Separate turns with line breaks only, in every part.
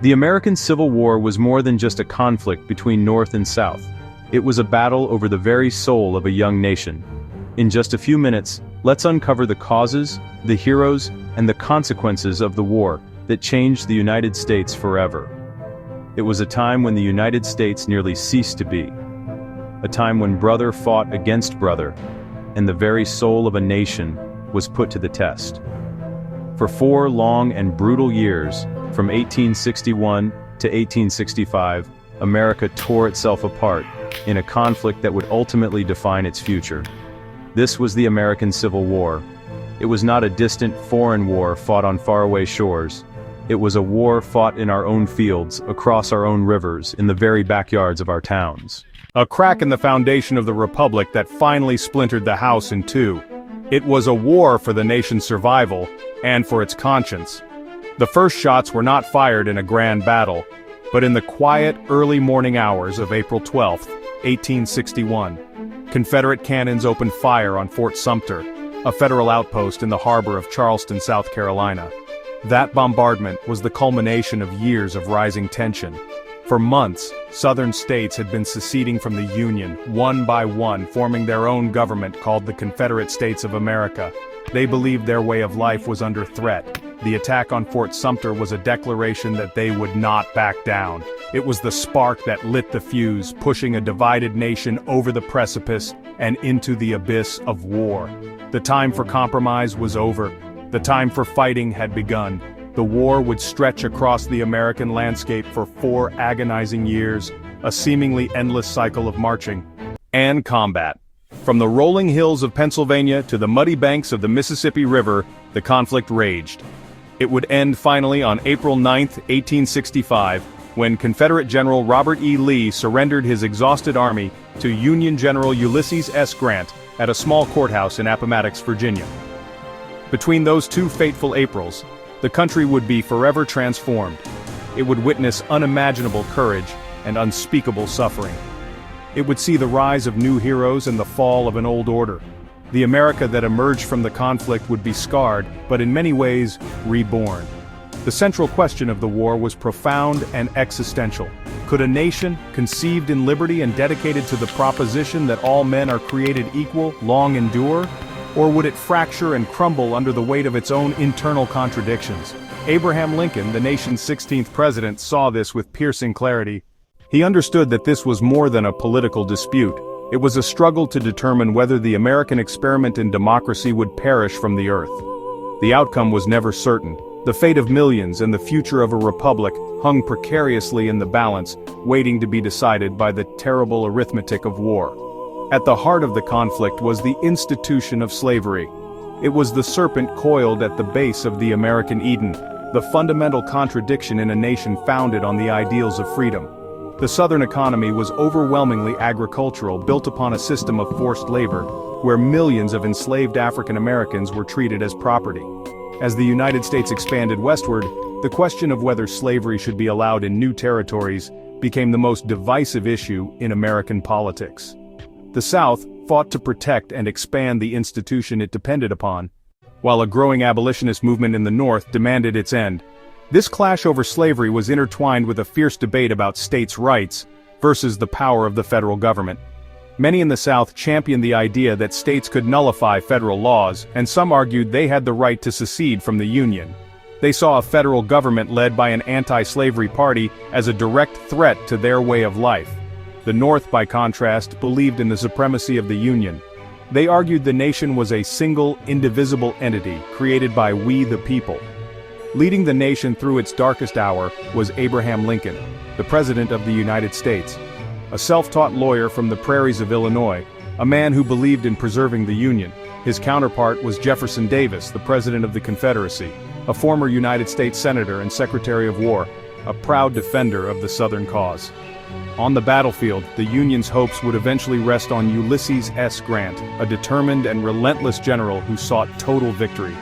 The American Civil War was more than just a conflict between North and South. It was a battle over the very soul of a young nation. In just a few minutes, let's uncover the causes, the heroes, and the consequences of the war that changed the United States forever. It was a time when the United States nearly ceased to be. A time when brother fought against brother, and the very soul of a nation was put to the test. For 4 long and brutal years, from 1861 to 1865, America tore itself apart in a conflict that would ultimately define its future. This was the American Civil War. It was not a distant foreign war fought on faraway shores. It was a war fought in our own fields, across our own rivers, in the very backyards of our towns.
A crack in the foundation of the Republic that finally splintered the house in two. It was a war for the nation's survival, and for its conscience. The first shots were not fired in a grand battle, but in the quiet, early morning hours of April 12, 1861. Confederate cannons opened fire on Fort Sumter, a federal outpost in the harbor of Charleston, South Carolina. That bombardment was the culmination of years of rising tension. For months, Southern states had been seceding from the Union, one by one, forming their own government called the Confederate States of America. They believed their way of life was under threat. The attack on Fort Sumter was a declaration that they would not back down. It was the spark that lit the fuse, pushing a divided nation over the precipice and into the abyss of war. The time for compromise was over. The time for fighting had begun. The war would stretch across the American landscape for 4 agonizing years, a seemingly endless cycle of marching and combat. From the rolling hills of Pennsylvania to the muddy banks of the Mississippi River, the conflict raged. It would end finally on April 9, 1865, when Confederate General Robert E. Lee surrendered his exhausted army to Union General Ulysses S. Grant at a small courthouse in Appomattox, Virginia. Between those 2 fateful Aprils, the country would be forever transformed. It would witness unimaginable courage and unspeakable suffering. It would see the rise of new heroes and the fall of an old order. The America that emerged from the conflict would be scarred, but in many ways, reborn. The central question of the war was profound and existential. Could a nation, conceived in liberty and dedicated to the proposition that all men are created equal, long endure? Or would it fracture and crumble under the weight of its own internal contradictions? Abraham Lincoln, the nation's 16th president, saw this with piercing clarity. He understood that this was more than a political dispute. It was a struggle to determine whether the American experiment in democracy would perish from the earth. The outcome was never certain. The fate of millions and the future of a republic hung precariously in the balance, waiting to be decided by the terrible arithmetic of war. At the heart of the conflict was the institution of slavery. It was the serpent coiled at the base of the American Eden, the fundamental contradiction in a nation founded on the ideals of freedom. The Southern economy was overwhelmingly agricultural, built upon a system of forced labor, where millions of enslaved African Americans were treated as property. As the United States expanded westward, the question of whether slavery should be allowed in new territories became the most divisive issue in American politics. The South fought to protect and expand the institution it depended upon, while a growing abolitionist movement in the North demanded its end. This clash over slavery was intertwined with a fierce debate about states' rights versus the power of the federal government. Many in the South championed the idea that states could nullify federal laws, and some argued they had the right to secede from the Union. They saw a federal government led by an anti-slavery party as a direct threat to their way of life. The North, by contrast, believed in the supremacy of the Union. They argued the nation was a single, indivisible entity created by we the people. Leading the nation through its darkest hour was Abraham Lincoln, the President of the United States. A self-taught lawyer from the prairies of Illinois, a man who believed in preserving the Union. His counterpart was Jefferson Davis, the President of the Confederacy, a former United States Senator and Secretary of War, a proud defender of the Southern cause. On the battlefield, the Union's hopes would eventually rest on Ulysses S. Grant, a determined and relentless general who sought total victory.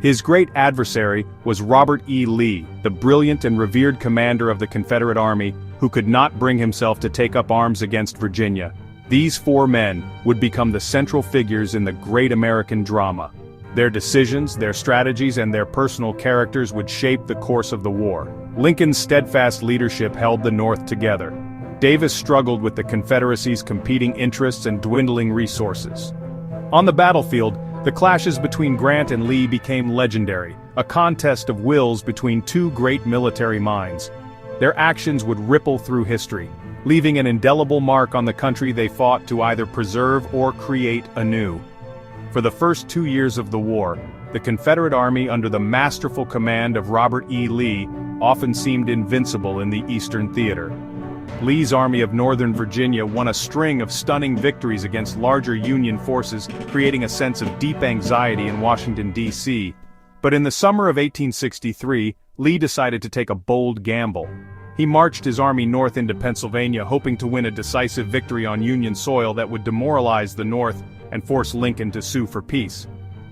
His great adversary was Robert E. Lee, the brilliant and revered commander of the Confederate Army, who could not bring himself to take up arms against Virginia. These 4 men would become the central figures in the great American drama. Their decisions, their strategies, and their personal characters would shape the course of the war. Lincoln's steadfast leadership held the North together. Davis struggled with the Confederacy's competing interests and dwindling resources. On the battlefield, the clashes between Grant and Lee became legendary, a contest of wills between two great military minds. Their actions would ripple through history, leaving an indelible mark on the country they fought to either preserve or create anew. For the first 2 years of the war, the Confederate Army under the masterful command of Robert E. Lee often seemed invincible in the Eastern Theater. Lee's Army of Northern Virginia won a string of stunning victories against larger Union forces, creating a sense of deep anxiety in Washington, D.C. But in the summer of 1863, Lee decided to take a bold gamble. He marched his army north into Pennsylvania, hoping to win a decisive victory on Union soil that would demoralize the North and force Lincoln to sue for peace.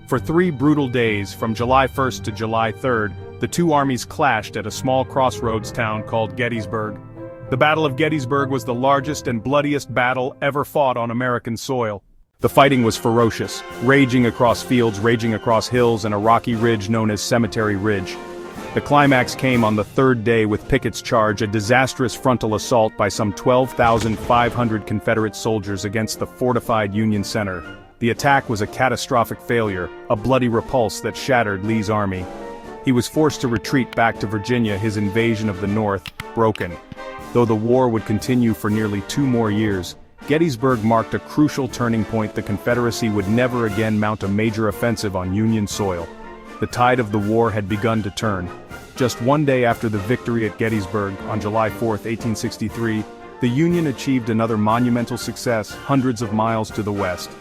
For 3 brutal days, from July 1st to July 3rd, the two armies clashed at a small crossroads town called Gettysburg. The Battle of Gettysburg was the largest and bloodiest battle ever fought on American soil. The fighting was ferocious, raging across fields, raging across hills, and a rocky ridge known as Cemetery Ridge. The climax came on the 3rd day with Pickett's charge, a disastrous frontal assault by some 12,500 Confederate soldiers against the fortified Union center. The attack was a catastrophic failure, a bloody repulse that shattered Lee's army. He was forced to retreat back to Virginia, his invasion of the North broken. Though the war would continue for nearly 2 more years, Gettysburg marked a crucial turning point. The Confederacy would never again mount a major offensive on Union soil. The tide of the war had begun to turn. Just 1 day after the victory at Gettysburg, on July 4, 1863, the Union achieved another monumental success hundreds of miles to the west.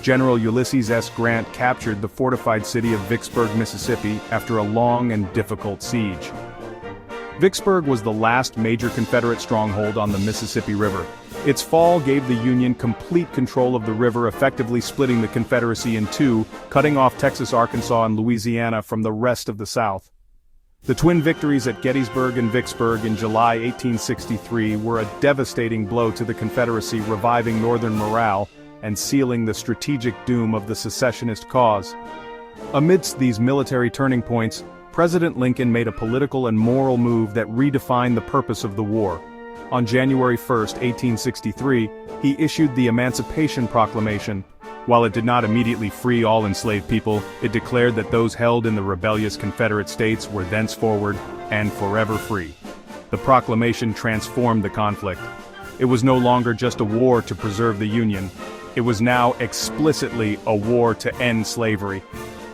General Ulysses S. Grant captured the fortified city of Vicksburg, Mississippi, after a long and difficult siege. Vicksburg was the last major Confederate stronghold on the Mississippi River. Its fall gave the Union complete control of the river, effectively splitting the Confederacy in two, cutting off Texas, Arkansas, and Louisiana from the rest of the South. The twin victories at Gettysburg and Vicksburg in July 1863 were a devastating blow to the Confederacy, reviving Northern morale and sealing the strategic doom of the secessionist cause. Amidst these military turning points, President Lincoln made a political and moral move that redefined the purpose of the war. On January 1, 1863, he issued the Emancipation Proclamation. While it did not immediately free all enslaved people, it declared that those held in the rebellious Confederate states were thenceforward and forever free. The proclamation transformed the conflict. It was no longer just a war to preserve the Union. It was now explicitly a war to end slavery.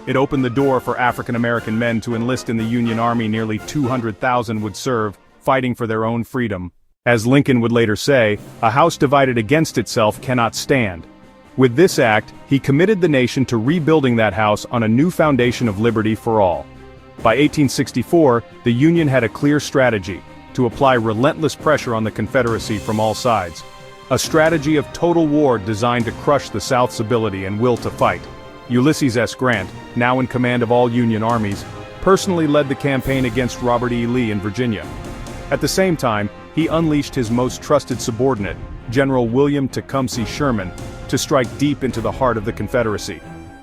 It opened the door for African American men to enlist in the Union Army. Nearly 200,000 would serve, fighting for their own freedom. As Lincoln would later say, "A house divided against itself cannot stand." With this act, he committed the nation to rebuilding that house on a new foundation of liberty for all. By 1864, the Union had a clear strategy: to apply relentless pressure on the Confederacy from all sides. A strategy of total war designed to crush the South's ability and will to fight. Ulysses S. Grant, now in command of all Union armies, personally led the campaign against Robert E. Lee in Virginia. At the same time, he unleashed his most trusted subordinate, General William Tecumseh Sherman, to strike deep into the heart of the Confederacy.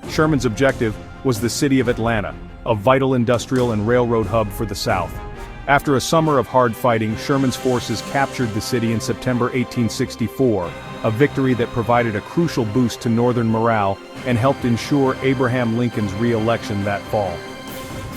Sherman's objective was the city of Atlanta, a vital industrial and railroad hub for the South. After a summer of hard fighting, Sherman's forces captured the city in September 1864, a victory that provided a crucial boost to Northern morale and helped ensure Abraham Lincoln's re-election that fall.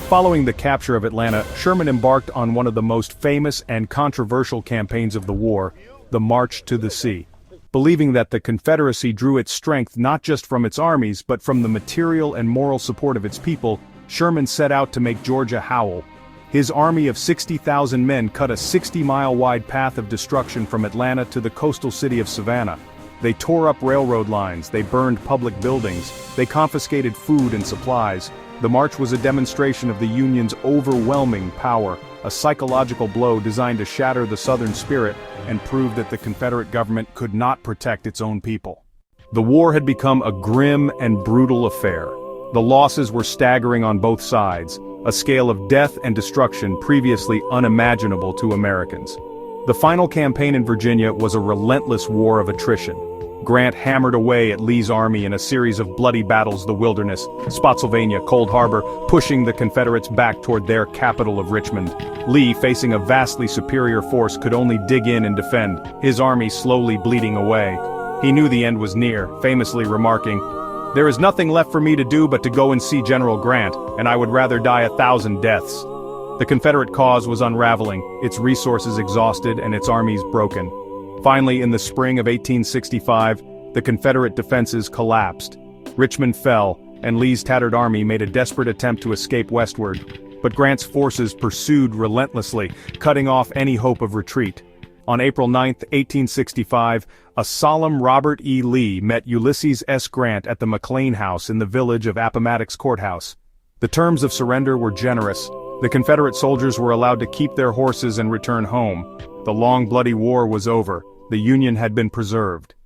Following the capture of Atlanta, Sherman embarked on one of the most famous and controversial campaigns of the war, the March to the Sea. Believing that the Confederacy drew its strength not just from its armies but from the material and moral support of its people, Sherman set out to make Georgia howl. His army of 60,000 men cut a 60-mile-wide path of destruction from Atlanta to the coastal city of Savannah. They tore up railroad lines, they burned public buildings, they confiscated food and supplies. The march was a demonstration of the Union's overwhelming power, a psychological blow designed to shatter the Southern spirit and prove that the Confederate government could not protect its own people. The war had become a grim and brutal affair. The losses were staggering on both sides, a scale of death and destruction previously unimaginable to Americans. The final campaign in Virginia was a relentless war of attrition. Grant hammered away at Lee's army in a series of bloody battles in the Wilderness, Spotsylvania, Cold Harbor, pushing the Confederates back toward their capital of Richmond. Lee, facing a vastly superior force, could only dig in and defend, his army slowly bleeding away. He knew the end was near, famously remarking, "There is nothing left for me to do but to go and see General Grant, and I would rather die 1,000 deaths." The Confederate cause was unraveling, its resources exhausted and its armies broken. Finally, in the spring of 1865, the Confederate defenses collapsed. Richmond fell, and Lee's tattered army made a desperate attempt to escape westward. But Grant's forces pursued relentlessly, cutting off any hope of retreat. On April 9, 1865, a solemn Robert E. Lee met Ulysses S. Grant at the McLean House in the village of Appomattox Courthouse. The terms of surrender were generous. The Confederate soldiers were allowed to keep their horses and return home. The long bloody war was over. The Union had been preserved.